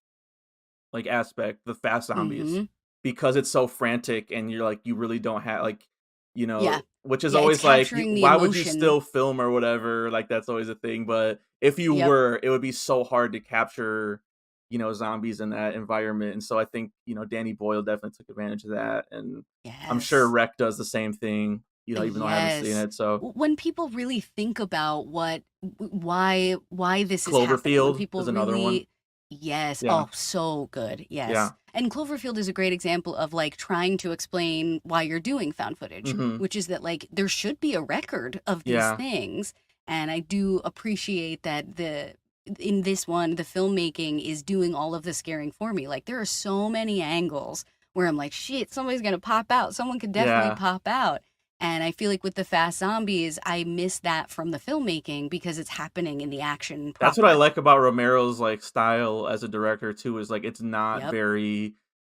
like aspect, the fast zombies, Mm-hmm. because it's so frantic and you're like you really don't have like, Yeah. which is Yeah, it's always like capturing the why would you emotion. still film or whatever? Like that's always a thing, but if you Yep. were, it would be so hard to capture, zombies in that environment. And so I think, Danny Boyle definitely took advantage of that, and I'm sure Yes. Rec does the same thing, even though I haven't seen Yes. it. So When people really think about why this is happening, when Cloverfield people is another one. really. Yes. Yeah. Oh, so good. Yeah. Yes. And Cloverfield is a great example of like trying to explain why you're doing found footage, Mhm. which is that like there should be a record of these Yeah. things. And I do appreciate that in this one, the filmmaking is doing all of the scaring for me. Like there are so many angles where I'm like, shit, somebody's gonna pop out. Someone could definitely Yeah. pop out. And I feel like with the fast zombies, I miss that from the filmmaking because it's happening in the action That's what I proper. like about Romero's, like, style as a director too, is, like, Yep.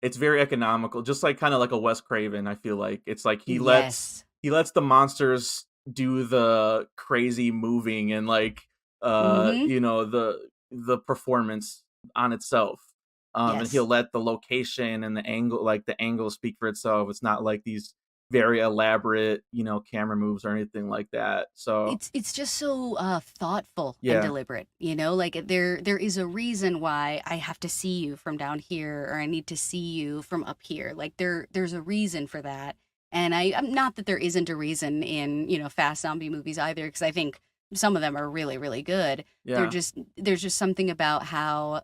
it's very economical, just like kinda like a Wes Craven, I feel like. It's like Yes. he lets the monsters do the crazy moving and, like, Mm-hmm. the performance on itself. And he'll Yes. let the location and the angle speak for itself. It's not like these very elaborate, camera moves or anything like that. So, It's just so thoughtful and yeah. deliberate, like there is a reason why I have to see you from down here or I need to see you from up here. Like there's a reason for that. And I'm not that there isn't a reason in, fast zombie movies either, because I think some of them are really, really good. Yeah. There's just something about how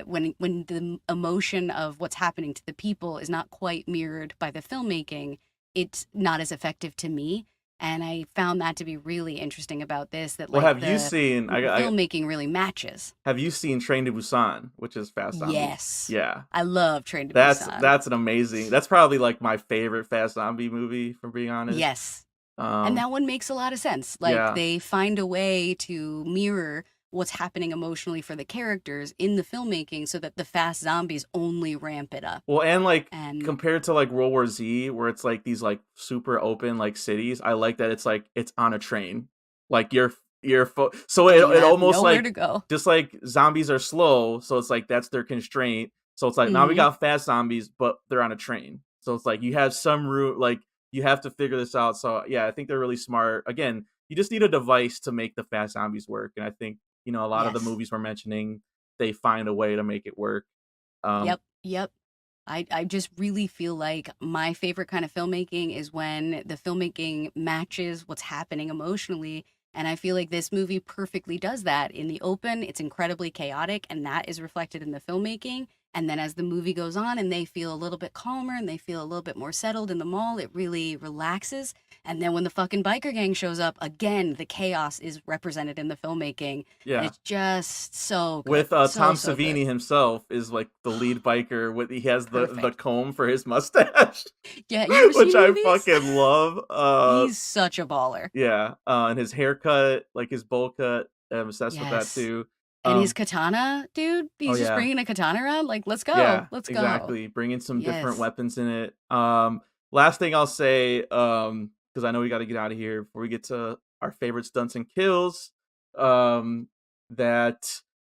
when the emotion of what's happening to the people is not quite mirrored by the filmmaking, it's not as effective to me. And I found that to be really interesting about this, that Well, like the filmmaking really matches. have you seen Train to Busan, which is Fast Zombies? Yes. Yeah. I love Train to Busan. That's an amazing. That's probably like my favorite Fast Zombie movie, for being honest. Yes. And Um, that one makes a lot of sense. Like yeah. they find a way to mirror what's happening emotionally for the characters in the filmmaking so that the fast zombies only ramp it up. Well, and like And compared to like World War Z, where it's like these like super open like cities, I like that it's like it's on a train. Like so and you it have almost nowhere like to go. just like zombies are slow, so it's like that's their constraint. So it's like now we Hmm. got fast zombies, but they're on a train. So it's like you have some route, like you have to figure this out. So yeah, I think they're really smart. Again, you just need a device to make the fast zombies work, and I think a lot of the Yes. movies we're mentioning, they find a way to make it work. Um, Yep. Yep. I just really feel like my favorite kind of filmmaking is when the filmmaking matches what's happening emotionally. And I feel like this movie perfectly does that. In the open, it's incredibly chaotic, and that is reflected in the filmmaking. And then as the movie goes on and they feel a little bit calmer and they feel a little bit more settled in the mall, it really relaxes. And then when the fucking biker gang shows up, again, the chaos is represented in the filmmaking. And yeah. it's just so good. With So, Tom so good. Savini himself is like the lead biker. With he has the Perfect. comb for his mustache, Yeah, you ever which seen I movies? fucking love. He's such a baller. Yeah, and his haircut, like his bowl cut, I'm obsessed with that Yes. too. And his Um, katana, dude, oh he's just yeah, bringing a katana around. Like, let's go. yeah, Let's go. exactly. Bringing some different Yes. weapons in it. Last thing I'll say, because I know we got to get out of here before we get to our favorite stunts and kills. Um, that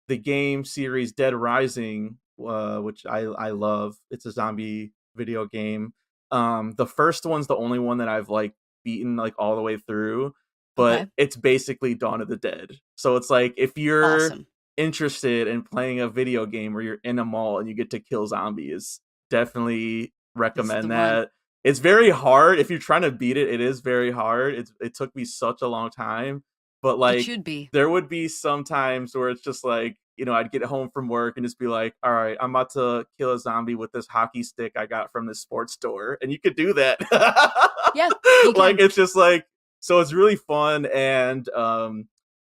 the game series Dead Rising, which I love. It's a zombie video game. The first one's the only one that I've like beaten like all the way through, but Okay. it's basically Dawn of the Dead. So it's like if you're Awesome. interested in playing a video game where you're in a mall and you get to kill zombies, definitely This is the recommend one. that. It's very hard if you're trying to beat it. It is very hard. It took me such a long time, but It like should be. there would be some times where it's just like I'd get home from work and just be like, all right, I'm about to kill a zombie with this hockey stick I got from this sports store, and you could do that. Yeah, you Like can. it's just like so it's really fun, and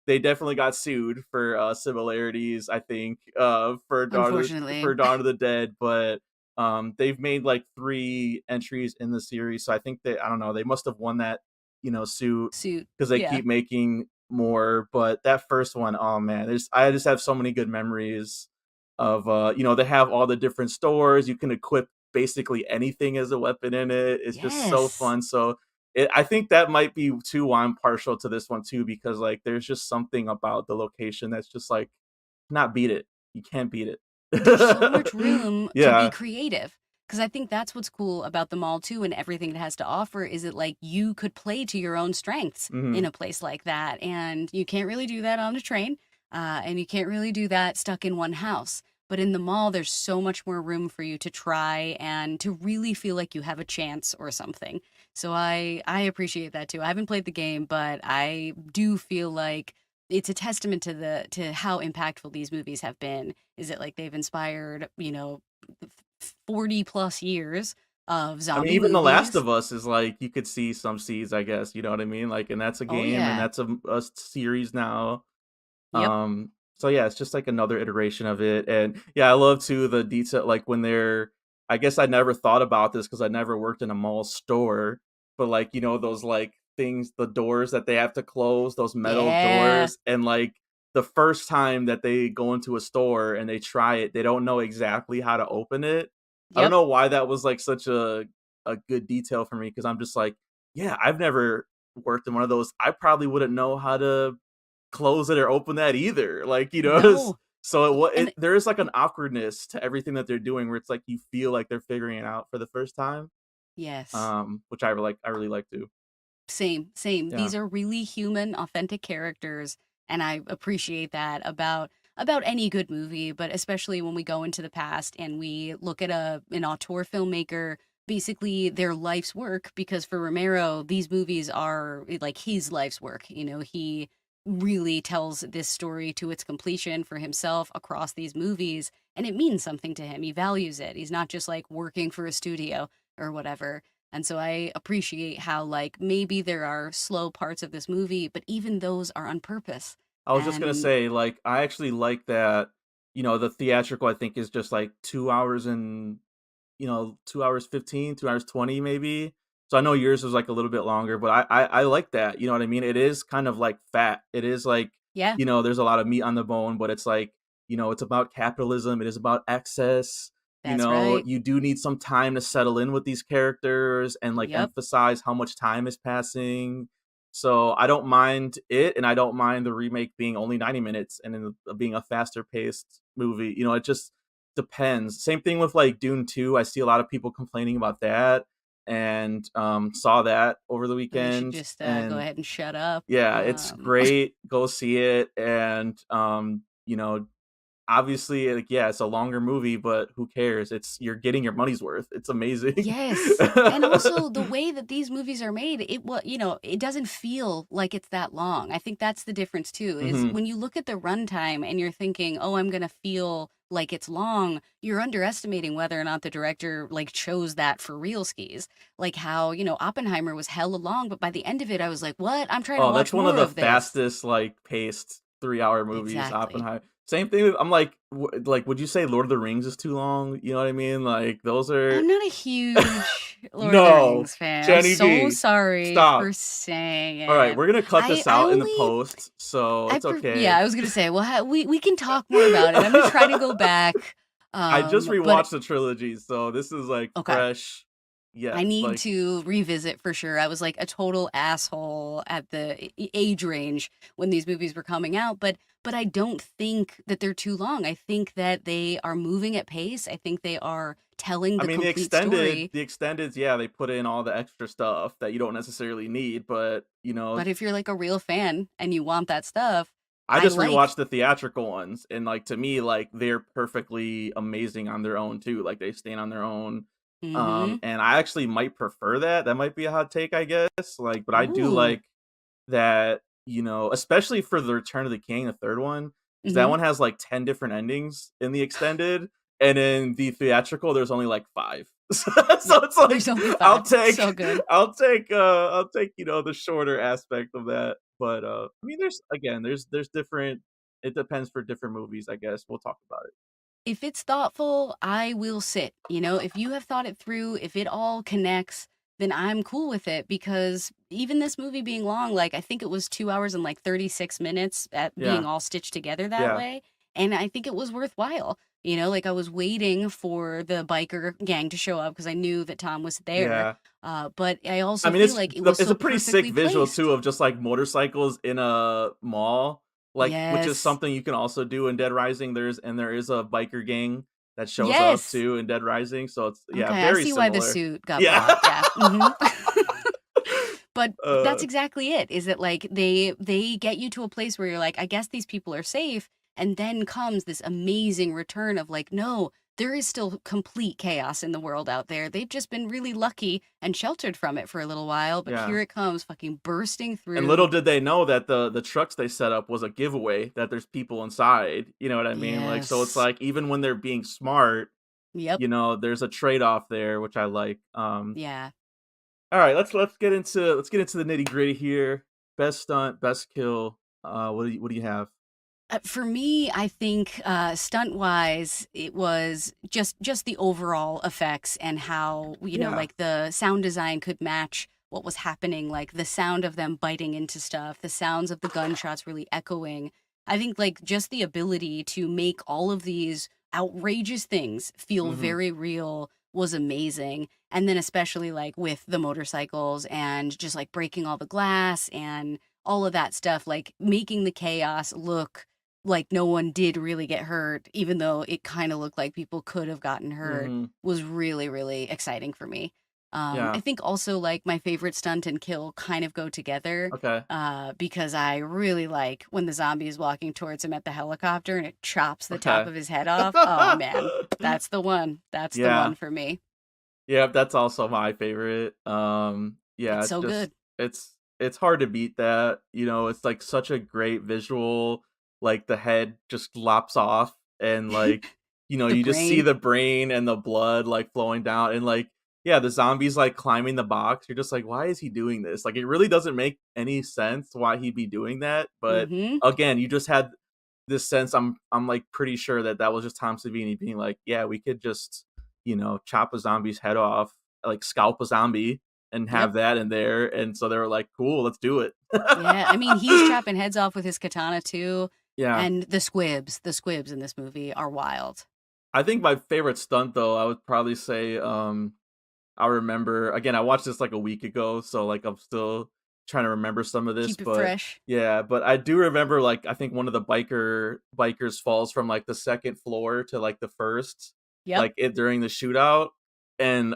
they definitely got sued for similarities, I think, for Unfortunately. Dawn of the Dead, but they've made like 3 entries in the series, so I think I don't know, they must have won that suit Suit. because they Yeah. keep making more. But that first one, oh man, I just have so many good memories of they have all the different stores. You can equip basically anything as a weapon in it. It's just so Yes. fun. So I think that might be too why I'm partial to this one too, because like there's just something about the location that's just like not beat it. You can't beat There's so much it. room to be Yeah. creative. Because I think that's what's cool about the mall too, and everything it has to offer is that like you could play to your own strengths in Hmm. a place like that, and you can't really do that on a train, and you can't really do that stuck in one house. But in the mall, there's so much more room for you to try and to really feel like you have a chance or something. So I appreciate that too. I haven't played the game, but I do feel like it's a testament to to how impactful these movies have been. Is it like they've inspired, 40 plus years of I mean, zombie even The Last movies? of Us is like you could see some seeds, I guess. You know what I mean? Like, and that's a Oh game, and yeah. that's a series now. Yep. So yeah, it's just like another iteration of it. And yeah, I love too the detail, like when they're I guess I never thought about this because I never worked in a mall store, but like those like things, the doors that they have to close, those metal Yeah. doors, and like the first time that they go into a store and they try it, they don't know exactly how to open it. I don't Yep. know why that was like such a good detail for me, because I'm just like, yeah, I've never worked in one of those. I probably wouldn't know how to close it or open that either. Like, No. so And there is like an awkwardness to everything that they're doing where it's like you feel like they're figuring it out for the first time. yes. Which I really like to. Same, same. Yeah. These are really human, authentic characters, and I appreciate that about any good movie, but especially when we go into the past and we look at an auteur filmmaker, basically their life's work, because for Romero, these movies are like his life's work. He really tells this story to its completion for himself across these movies, and it means something to him. He values it. He's not just like working for a studio or whatever. And so I appreciate how, like, maybe there are slow parts of this movie, but even those are on purpose. I was just gonna And say, like, I actually like that, the theatrical I think is just like 2 hours and 2 hours 15, 2 hours 20 maybe. So I know yours was like a little bit longer, but I like that. You know what I mean? It is kind of like fat. It is like Yeah, there's a lot of meat on the bone, but it's like, it's about capitalism. It is about excess. that's right. You do need some time to settle in with these characters and like Yep. emphasize how much time is passing. So I don't mind it, and I don't mind the remake being only 90 minutes and being a faster paced movie. It just depends. Same thing with like Dune 2. I see a lot of people complaining about that, and saw that over the They should weekend. just go And ahead and shut up. yeah, it's great. Go see it. And obviously, like, yeah, it's a longer movie, but who cares? You're getting your money's worth. It's amazing. Yes. And also the way that these movies are made, it doesn't feel like it's that long. I think that's the difference too, is Hmm. when you look at the runtime and you're thinking, "Oh, I'm gonna feel like it's long," you're underestimating whether or not the director like chose that for real skis. Like how, Oppenheimer was hella long, but by the end of it, I was like, "What? I'm trying to Oh, watch that's one of more the of this." fastest like paced 3 hour movies. Exactly. Oppenheimer. Same thing. I'm like, like, would you say Lord of the Rings is too long? You know what I mean? Like, those are. I'm not a huge Lord of the No, Rings fan. I'm Jenny so B, sorry for stop. saying All right, it. we're gonna cut I this I out in the only post, so it's yeah, okay. I was gonna say, well, we can talk more about it. I'm gonna try to go back. I just But rewatched the trilogy, so this is like okay. fresh. I Yes, need like, to revisit for sure. I was like a total asshole at the age range when these movies were coming out, but I don't think that they're too long. I think that they are moving at pace. I think they are telling I the mean, complete story. the extended, yeah, they put in all the extra stuff that you don't necessarily need, but But if you're like a real fan and you want that stuff, I I just like rewatched the theatrical ones, and like to me, like they're perfectly amazing on their own too. Like they stand on their own. mm-hmm. And I actually might prefer that. That might be a hot take, I guess. Like, but I do Ooh. like that, especially for the Return of the King, the third one, because that Mm-hmm. one has like 10 different endings in the extended, and in the theatrical, there's only like five. Yeah. So it's There's like only I'll five. take, So good. I'll take the shorter aspect of that. But I mean, there's different. It depends for different movies, I guess. We'll talk about it. If it's thoughtful, I will sit. If you have thought it through, if it all connects, then I'm cool with it because even this movie being long, like I think it was 2 hours and like 36 minutes at being Yeah, all stitched together that yeah, way. And I think it was worthwhile. Like I was waiting for the biker gang to show up because I knew that Tom was there. yeah. But I I also mean, feel like it was it's so a pretty sick perfectly visual too placed. of just like motorcycles in a mall, like, which is Yes. something you can also do in Dead Rising. There is a biker gang that shows up Yes. too in Dead Rising, so it's, yeah, Okay, I very see why the similar. suit got Yeah. bought. Yeah. But that's uh, exactly it, is that, like, they get you to a place where you're like, "I guess these people are safe," and then comes this amazing return of, like, "No, there is still complete chaos in the world out there. They've just been really lucky and sheltered from it for a little while, but yeah. here it comes fucking bursting And little through." did they know that the trucks they set up was a giveaway that there's people inside. You know what I mean? Like, so it's Yes. like even when they're being smart, Yep. there's a trade off there, which I like. Yeah. All right, let's get into the nitty gritty here. Best stunt, best kill. What do you have? For me, I think stunt wise, it was just the overall effects and how Yeah. like the sound design could match what was happening, like the sound of them biting into stuff, the sounds of the gunshots really echoing. I think like just the ability to make all of these outrageous things feel Hmm. very real was amazing. And then especially like with the motorcycles and just like breaking all the glass and all of that stuff, like making the chaos look like no one did really get hurt, even though it kind of looked like people could have gotten hurt, Hmm. was really, really exciting for me. I Yeah. think also like my favorite stunt and kill kind of go together Okay. because I really like when the zombie is walking towards him at the helicopter and it chops the top Okay. of his head off. Oh man, that's the one. That's the Yeah. one for me. Yeah, that's also my favorite. Yeah, It's it's so just good. it's hard to beat that. It's like such a great visual. Like the head just lops off, and like, The you just see brain. the brain and the blood like flowing down, and like, yeah, the zombies like climbing the box. You're just like, why is he doing this? Like, it really doesn't make any sense why he'd be doing that. But Mm-hmm. again, you just had this sense. I'm like pretty sure that that was just Tom Savini being like, yeah, we could just chop a zombie's head off, like scalp a zombie. and Yep. have that in there. And so they were like, cool, let's do it. Yeah. I mean, he's chopping heads off with his katana too. Yeah. And the squibs in this movie are wild. I think my favorite stunt though, I would probably say I remember again, I watched this like a week ago, so like I'm still trying to remember some of this, Keep it but fresh. yeah, but I do remember like I think one of the bikers falls from like the second floor to like the first, Yep. like it during the shootout. And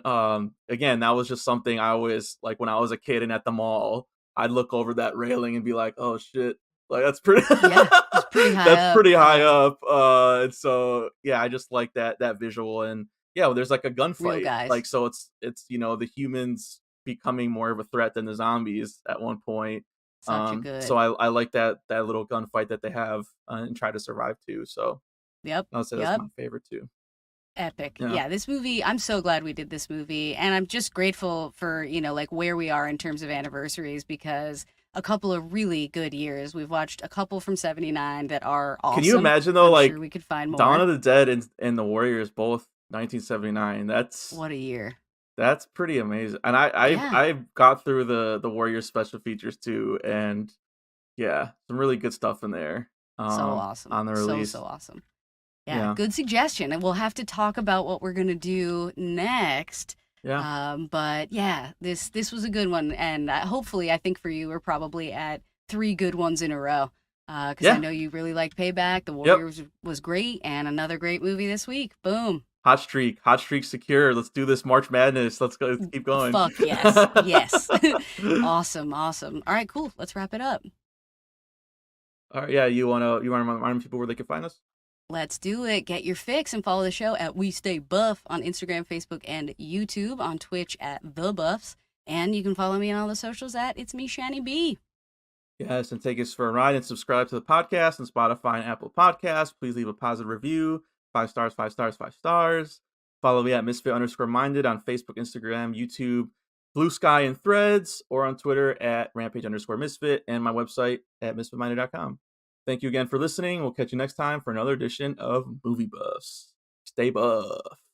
again, that was just something I always like when I was a kid and at the mall, I'd look over that railing and be like, oh shit. Like that's pretty Yeah. It's pretty high that's up. pretty high up. And so yeah, I just like that visual. And yeah, well, there's like a Real gunfight. guys. Like so it's the humans becoming more of a threat than the zombies at one point. Such a So good. I like that little gunfight that they have and try to survive too. So Yep. I would say that's Yep. my favorite too. Epic. Yeah. Yeah, this movie, I'm so glad we did this movie. And I'm just grateful for, like where we are in terms of anniversaries because a couple of really good years. We've watched a couple from 79 that are Can you awesome. imagine though, I'm like sure we could find Dawn more. of the Dead and the Warriors both 1979? What a year. That's pretty amazing. And Yeah. I got through the Warriors special features too, and yeah, some really good stuff in there. So awesome. On the So, release. so awesome. Yeah, Yeah. good suggestion. And we'll have to talk about what we're going to do next. Yeah. But yeah, this was a good one. And hopefully, I think for you, we're probably at 3 good ones in a row. Because I Yeah. know you really liked Payback. The Yep. Warriors was great. And another great movie this week. Boom. Hot streak. Hot streak secure. Let's do this March Madness. Let's go. Let's keep going. Fuck yes. Yes. Awesome. Awesome. All right, cool. Let's wrap it up. All right. Yeah. You wanna remind people where they can find us? Let's do it. Get your fix and follow the show at We Stay Buff on Instagram, Facebook, and YouTube. On Twitch at The Buffs. And you can follow me on all the socials at It's Me, Shani B. Yes, and take us for a ride and subscribe to the podcast on Spotify and Apple Podcasts. Please leave a positive review. 5 stars, 5 stars, 5 stars. Follow me at Misfit_Minded on Facebook, Instagram, YouTube, Blue Sky, and Threads, or on Twitter at Rampage_Misfit, and my website at misfitminded.com. Thank you again for listening. We'll catch you next time for another edition of Movie Buffs. Stay buff.